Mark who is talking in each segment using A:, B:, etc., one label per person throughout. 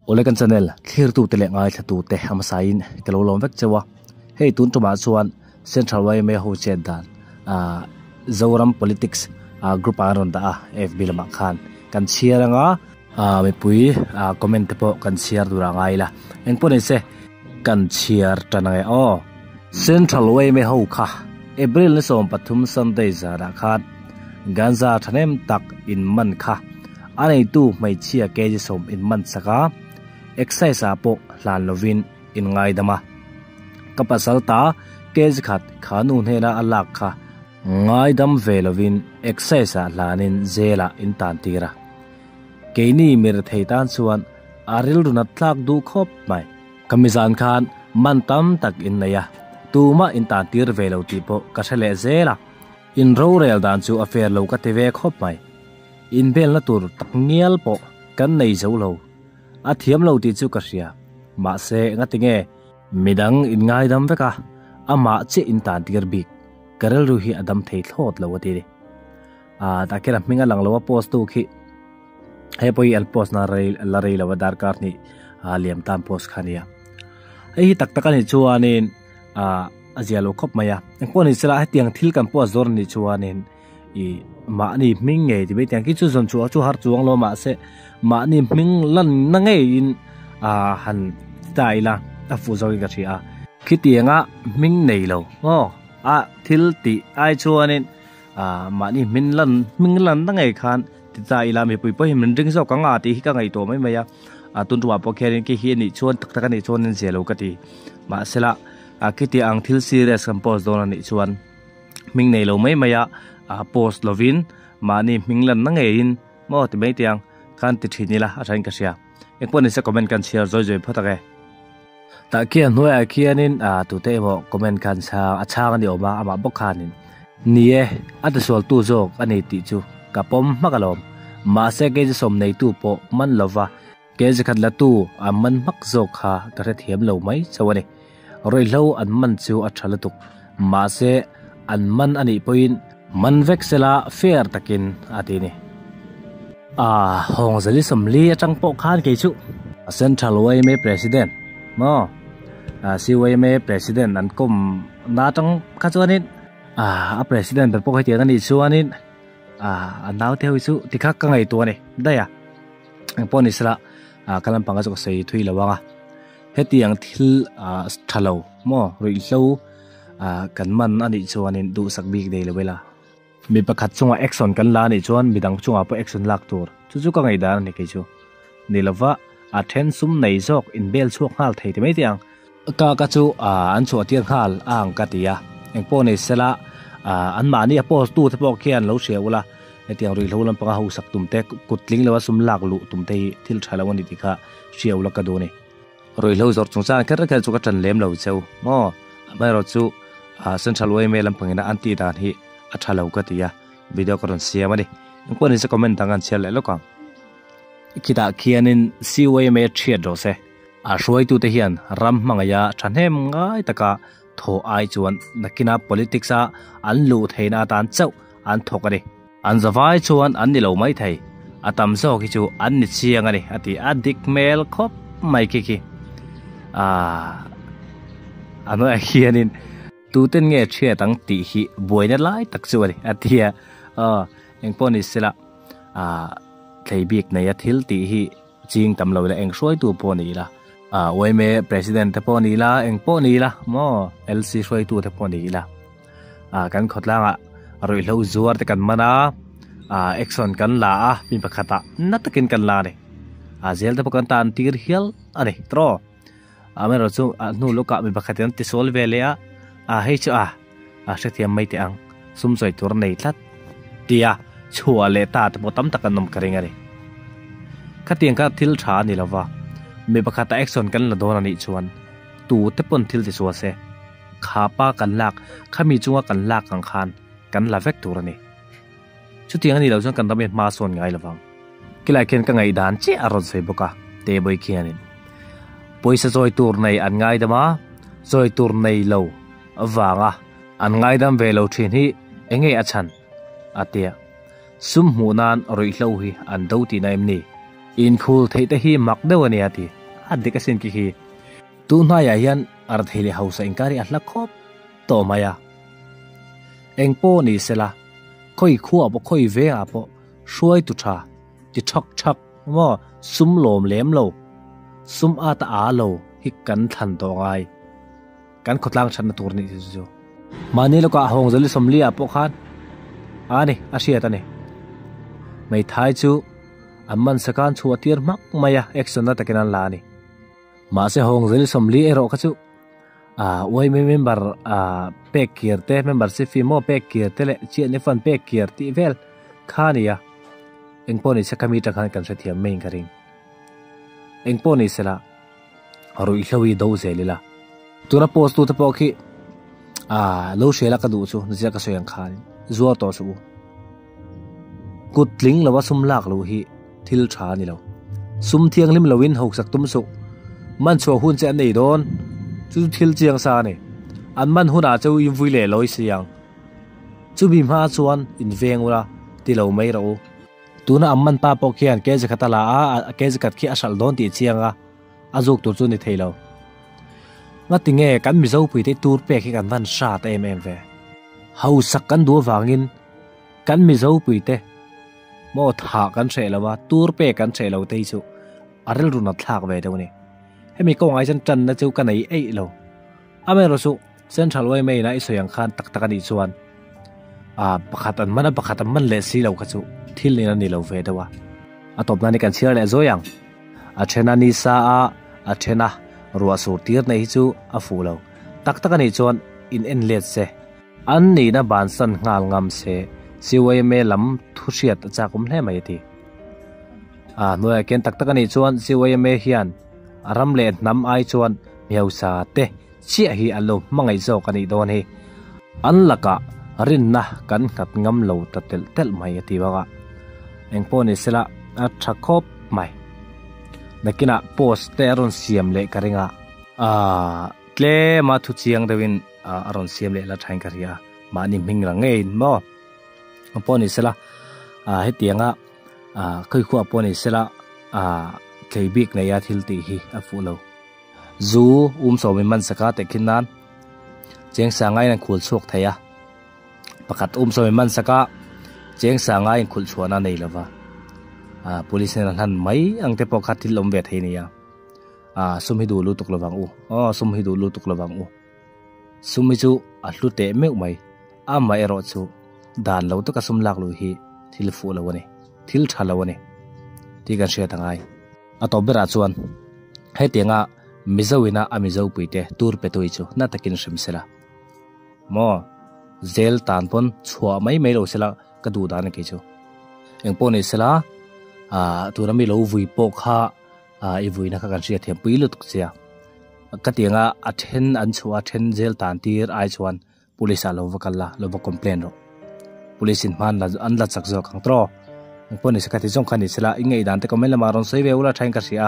A: ole kan channel clear tu tele ngai thatu te ham sain kelo lom vek chawa hei tun to ma chuan central way me ho chen dan zoram politics group aron da FB lama khan kan chiaranga me pui comment te po kan share dura ngai la eng pon se kan chiar tanai o central way me ho kha April ni som pathum sunday zara khat ganza thanem tak in man kha anei tu mai chia ke ji som in man saka exercise apo lan lovin in ngai dama kapasal ta ke ji khat khanu hena alak kha ngai dam velovin exercise lanin zela in tan tira keini mir theitan chuan aril runa tlak du khop mai kamizan khan man tam tak in naya tuma in tan tir velo ti po ka thale zela in ro rel dan chu affair lo ka te ve khop mai in bel na tur tak ngial po kan nei zo lo a thiam lo ti chu ka ria ma se ngatinge midang in ngai dam veka ama che in tan tir bik karel ru hi adam thei thlot lo ti ta kera minga lang lo post tu khi he poi al post na la rei lo dar kar ni liam tam post khania ei tak takani chuanin azialo khop maya engponi sela hetiang thil kan post zor ni chuanin I ma ni ming nge ti be tiang ki chu zon chu har chuang lo ma se ma ni ming lan na nge in han taila a fu zo ga thia khitianga ming nei lo thil ti ai chuanin ma ni min lan na nge khan ti taila mi pui po him ring zo ka nga ti hi ka ngai to mai maya tun tuwa po kherin ki hi ni chuan tak tak ni chuan zelo ka ti ma sela kiti ang thil series kan post don ani chuan ming nei lo mai maya post lovin mani minglan na ngein mo ti mai tiang kan ti thinila athain ka sia ekpon se comment kan share joi photake ta kian hoi kianin tu te mo comment kan sa achang ani oma ama bokhanin nie at sol tu jok ani ti chu kapom makalom ma se ke som nei tu po man lova ke jakhat la tu man mak jok kha ka re thiam lo mai chawani roi lo an man chu athala tuk ma se an man ani poin man vexela fair takin atini hong zali samli atang po khan ke chu central way me president mo si way me president an kom na tang kha chuanin president per po khai tiang ani chuanin an naw theu chu tikha ka ngai to ni daya poni sra kalam panga chu sei thui lawanga hetiang thil thalo mo roi lo kan man ani chuanin du sakbik dei lewela mi pakhat chunga action kan la ni chuan midang chunga po action lak tur chu ka ngai dar ni ke chu nilawa athen sum nei jok in bel chuak hal thei te mai tiang ka chu an chu tiang hal ang ka tia engpo nei sela an ma ni post tu te pok khian lo shewula etiang ri lo lam panga hu sak tum te kutling lewa sum lak lu tum te thil thalawani tikha shewula ka do ni roi lo zor chungcha kher chu ka tan lem lo cheu mo mai ro chu central way me lam pangina anti dan hi athalo ka tia video karon siamani ko ni se comment tangan share le lokang kita khianin si way me thia do se shoi tu te hian ram mangaya thanem ngai taka tho ai chuan nakina politics an lu theina tan chau an thokani an zawai chuan an ni lo mai thei atam zo ki chu an ni chiang ani ati adik mel khop mai ki ano khianin tu ten nge thia tang ti hi boina lai tak chu ani atia engponi sela thaibik na ya thil ti hi ching tam lo la eng shroi tu poni la oime president te poni la eng poni la mo LC shroi tu te poni la kan khotlanga roi lo zuar te kan mana action kan la mi pakhata natakin kan la ne zel te pakan tan tir hial ani tro amero chu nu loka mi pakhatian ti sol velea hei chu sathiam mai te ang sum soi tur nei thlat tia chua le ta te botam takan nom karenga re khatiang ka thil tha ni lawa me pakhata action kan la don ani chuan tu te pon thil ti so se khapa kan lak khami chunga kan lak ang khan kan la vek tur ani chu tiang ani lo chuan kan damet ma son ngai lawang kilai ken ka ngai dan che aron sei boka te boi khianin poisa joy tur nei an ngai dama joy tur nei lo awanga an ngai dam velo thin hi enge achan atia sum hunan roi hlo hi an do ti naim ni in khul thei te hi mak dewa ni ati adik asin ki hi tu na ya hian ar theli hausa inkari ahla khop to maya engpo ni sela khoi khu abo khoi ve apo shuai tu tha ti thak thak mo sum lom lem lo sum ata a lo hi kan than to ngai kan khotlang chan na tur ni ju mani lo ka hong zali somli apo khan ani asia ta ne mai thai chu amman sakan chu atir mak maya action na takinan la ni ma se hong zali somli ero ka chu oi member pek kirte membership fee mo pek kirte le chi ne fan pek kirti vel khania engponi se kamita khan kan se thiam main karing engponi sela arui hlawi do zelila tuna post tu ta pokhi lo shela ka du chu nizia ka soyang khan zuwa to chu kutling lawa sum lak lo hi thil tha ni lo sum thiang lim lowin hok sak tum su man chu hun che nei don chu thil chiang sa ne an man huna chu i vui le loi siang chu bi ma chuan in veng ura ti lo mai ro tuna amman pa pokhian ke je khatala ke je kat khi asal don ti chianga azuk tur chu ni theilo nga tinge kan mi zo pui te tur pe khi kan van sha ta em ve hau sak kan du wangin kan mi zo pui te mo tha kan che lawa tur pe kan che lo te chu arel ru na thak ve de ni hemi ko ngai chan na chu kan ai ei lo ame ro su central way mai na isoyang khan tak tak ani chuan pakhatan man le si lo kha chu thil ni na ni lo ve dawa atop na ni kan share le zoyang thena ni sa a thena ruwa sur tir nei chu a fu lo tak tak ani chuan in en let se an ni na ban san ngal ngam se siwai me lam thu hriat cha kum hle mai ti noya ken tak tak ani chuan siwai me hian aram le nam ai chuan miau sa te chia hi alo mangai zo kani don hi an laka rin na kan khat ngam lo ta tel mai ati wa engponi sela a thakop mai nakina post te aron siam le karinga tle ma thu chiang dewin aron siam le la thain karia ma ni ming rang nge mo poni sela hetianga khoi khu poni sela tleibik na ya thil ti hi afulo zu so mi man saka te khinan cheng sangai nan khul chok thaya pakat so mi man saka cheng sangai khul chuana nei lawa police na han mai ang te pokhat thil lom ve theinia sumhi du lu tuk lawang sumhi du lu tuk lawang sumhi chu a hlu te meu mai mai ero chu dan lo to ka sum lak lu hi thil fu lawani thil tha lawani ti kan sia tangai atobera chuan hetenga mizawina amizo puite tur petoi chu na takin shimsela mo zel tanpon chua mai lo sela ka du dan ke chu engponi sela turami lo vui po kha i vui na ka kan sia them pui lu tuk sia katinga athen an chua then zel tan tir ai chuan police lo vakalla lo va complain ro police in man la an la chak zo khang tro engponi se kati jong khani sela ingei dan te comment la maron sei ve ula thain ka sia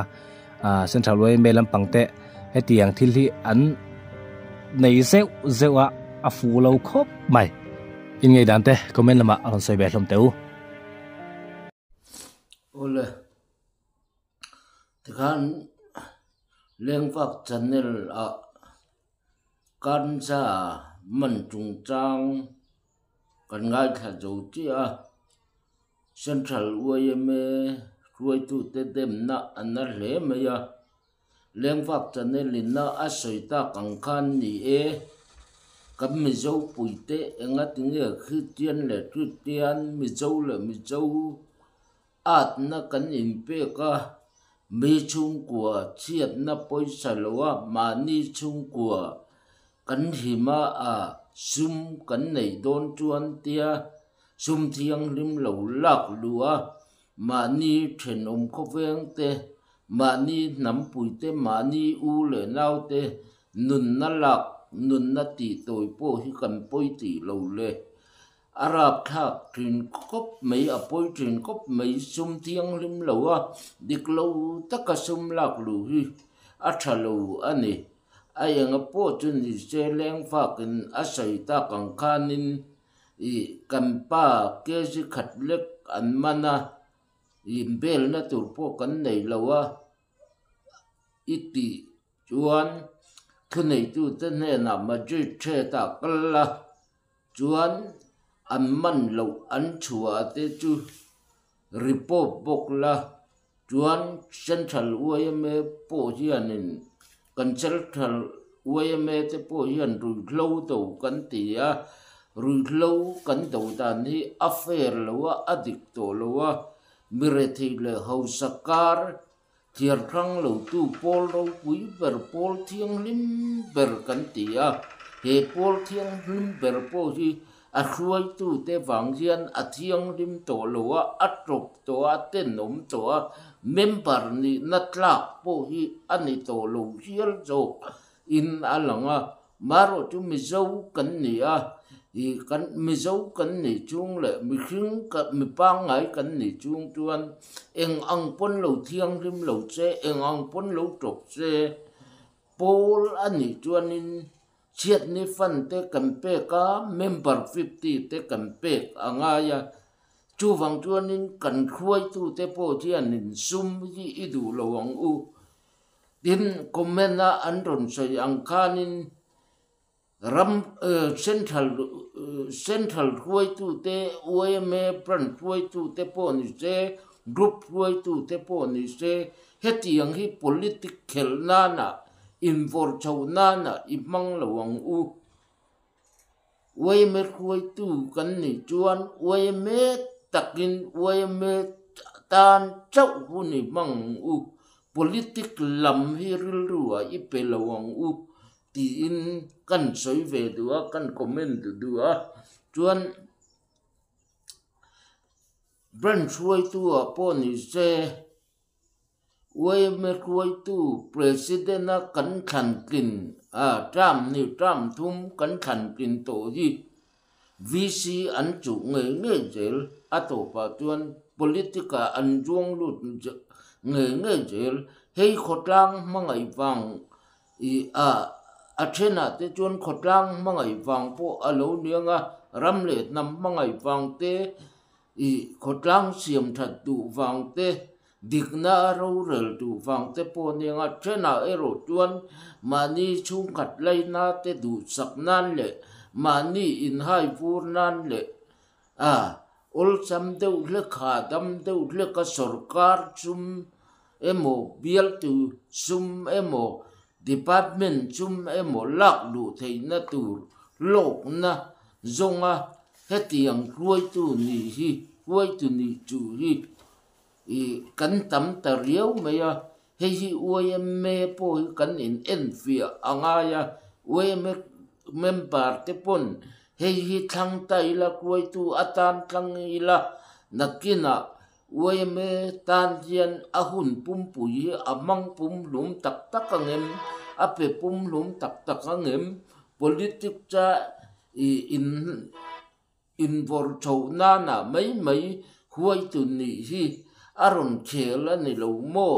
A: central way melam pangte hetiang thil hi an nei zewa afu lo khop mai ingei dan te comment la ma aron sei ve hlom teu
B: ole tekan lengfak channel kan sa man chung chang kan ngai kha zo chi central way me ruai tu te dem na anna hle me ya lengfak channel in na asoi ta kang khan ni kam mi zo puite enga tinge khitian le khitian mi zo le mi zo at na kan in pe ka mi chung kwa chiat na poisa lowa mani chung kwa kan hima sum kan nei don chuan tia sum thiang lim lo lak lua mani then kho veng te mani nam puite mani u le nau te nun na lak nun na ti toi po hi kan poi ti lo le arab thak trin kop mai apoi trin kop mai sum thiang lim lo dik lo taka sum lak lu hi athalo ani ayanga po chun ni se leng fakin asai ta kang khanin i kampa ke ji khatlek an mana in bel na tur po kan nei lawa iti chuan thu nei tu te ne na ma ji che ta kala chuan an man lo an chua te chu report bok la chuan central UMA po hianin kan central UMA te po hian rui hlo to kan tia rui hlo kan to dan hi affair lawa adik to lawa mirethi le hausakar thiar thang lo tu pol ro pui ber pol thiang lim ber kan tia he pol thiang lim ber po hi a hruai tu te wang hian a thiang lim to lowa a trop to a ten nom to a member ni natlak po hi ani to lo hial zo in alanga maro tu mi zo kan ni a i kan mi zo kan ni chung le mi hring ka mi pang ngai kan ni chung tuan eng ang pon lo thiang lim lo che eng ang pon lo trop che pol ani tuan in chiat ni fan te kan pe ka member 50 te kan pe angaya chu wang chuan in kan khuai tu te po chian in sum hi idu lawang u din komena andron sai angkanin ram central khuai tu te UMA brand khuai tu te po ni se group khuai tu te po ni se hetiang hi political nana involve chau nana imang lawang u UMA khuai tu kan ni chuan UMA takin UMA tan chau hu ni mang u politic lam hi ril ruwa i pe lawang u ti in kan soi ve dua kan comment dua chuan branch khuai tu a po ni se UMA khuai tu president na kan than kin Trump ni Trump thum kan than kin to hi VC an chu nge jel ato pa chuan politica an juang lut nge jel hei khotlang mangai wang i a thena te chuan khotlang mangai wang po alo nianga ramle nam mangai wang te i khotlang siam that tu wang te dikna ro rel tu wang te po nianga thena ero chuan mani chung khat laina te du sak nan le mani in hai pur nan le ol sam deu le kha dam deu le ka sarkar chum emo bial tu sum emo department chum emo lak lu theina tur lok na zonga hetiang ruai tu ni hi ruai tu ni chu hi i kan tam ta riau meya hei hi UMA po kan in enfia angaya UMA member te pon hei hi thang tai la kuai tu atan thang ila nakina UMA tan hian ahun pum pui amang pum lum tak tak angem ape pum lum tak tak angem politic cha in vor chau na mai huai tu ni hi aron khela ni lo mo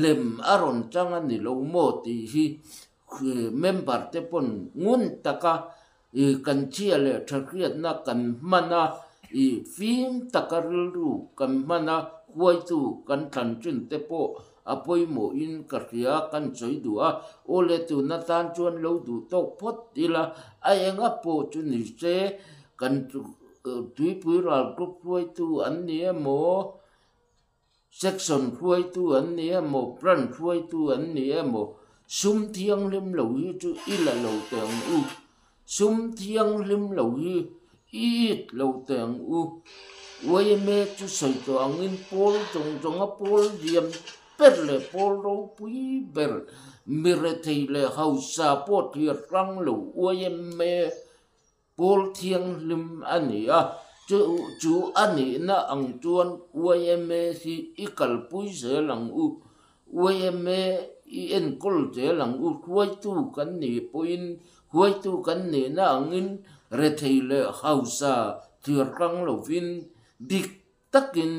B: lem aron changa ni lo mo ti hi member te pon ngun taka i kan chia le thakriat na kan mana i film takarlu kan mana huai tu kan than chin te po apoi mo in karia kan choi dua ole tu na tan chuan lo du tok phot ila aenga po chu ni se kan tui pui ral group huai tu an ni mo section huai tu an ni mo brand huai tu an ni mo sum thiang lim lo hi chu ila lo teng u sum thiang lim lo hi it lo teng u UMA chu soi to angin pol tong a pol diam per le pol ro pui ber mirethei le hausa pot hier rang lo UMA pol thiang lim ani chu ani na ang chuan UMA si ikal pui se lang u UMA i en kol te lang u huai tu kan ni poin huai tu kan ni na angin rethei le hausa thiar rang lo vin dik takin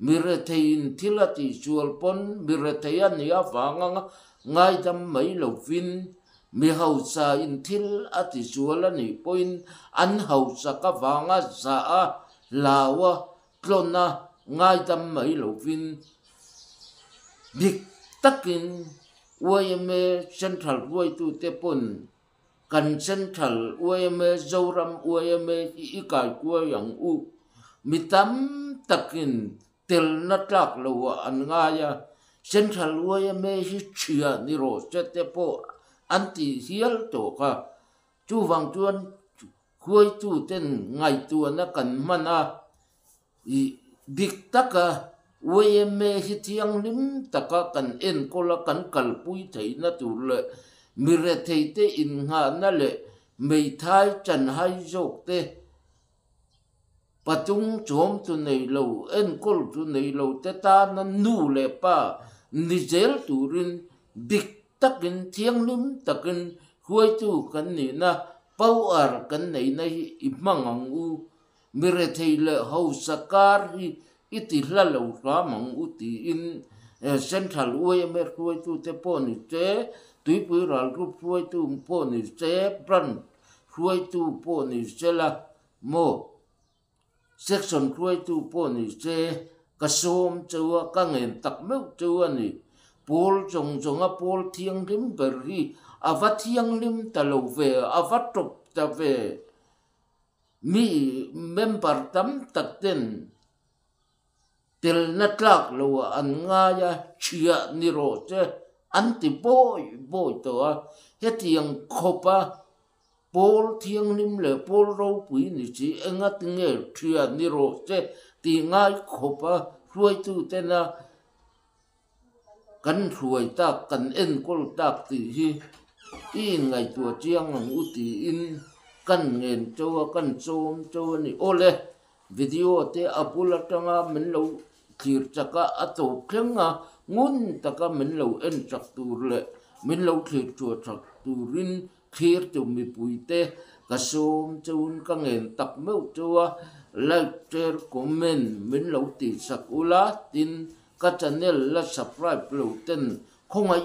B: mirethein thilati chual pon miretheia ni awanga ngai dam mai lo vin mi hausa in thil ati chuala ni poin an hausa ka wanga za a lawa tlona ngay tâm mấy lâu vin big takin UMA Central Way to Tepon kan Central UMA Zoram UMA ikai kwa yang u mitam takin tel natlak lawa an ngaya Central UMA hi chia ni ro tepo anti hial to ka chu wang tuan khuai tu ten ngai tu na kan mana i big taka UMA hi thiang lim taka kan en kola kan kalpui thei na tu le mire thei te in nga na le mei thai chan hai jok te patung chom tu nei lo en kol tu nei lo te ta na nu le pa nizel turin big takin thiang lim takin khuai tu kan ni na pau ar kan nei na hi imangang u mire thei le ho sakar hi iti lalo ramang uti in Central UMA khuai tu te poni te tui pui ral group khuai tu poni te brand khuai tu poni te la mo section khuai tu poni te kasom chua ka ngen tak meu chua ni pol jong jong a pol thiang lim berri avat thiang lim talo ve avat top ta ve mi member tam tak ten tel natlak lo an nga ya chia ni ro che anti boy to a hetiang khopa pol thiang lim le pol ro pui ni chi engat nge chia ni ro che ti ngai khopa ruai tu te na kan ruai ta kan en kol tak ti hi i ngai tu chiang ang uti in kan ngen chowa kan chom chowa ni ole video te apula tanga min lo thir chaka ato khenga ngun taka min lo en chak tur le min lo thir chu chak turin khir tu mi puite ka som chun ka ngen tak meu chua like share comment min lo ti sakula tin ka channel la subscribe lo ten khongai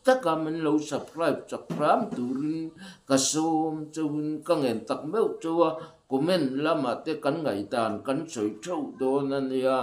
B: taka min lo subscribe chakram turin ka som chun ka ngen tak meu chua comment lama te kan ngai tan kan soi thau do na nia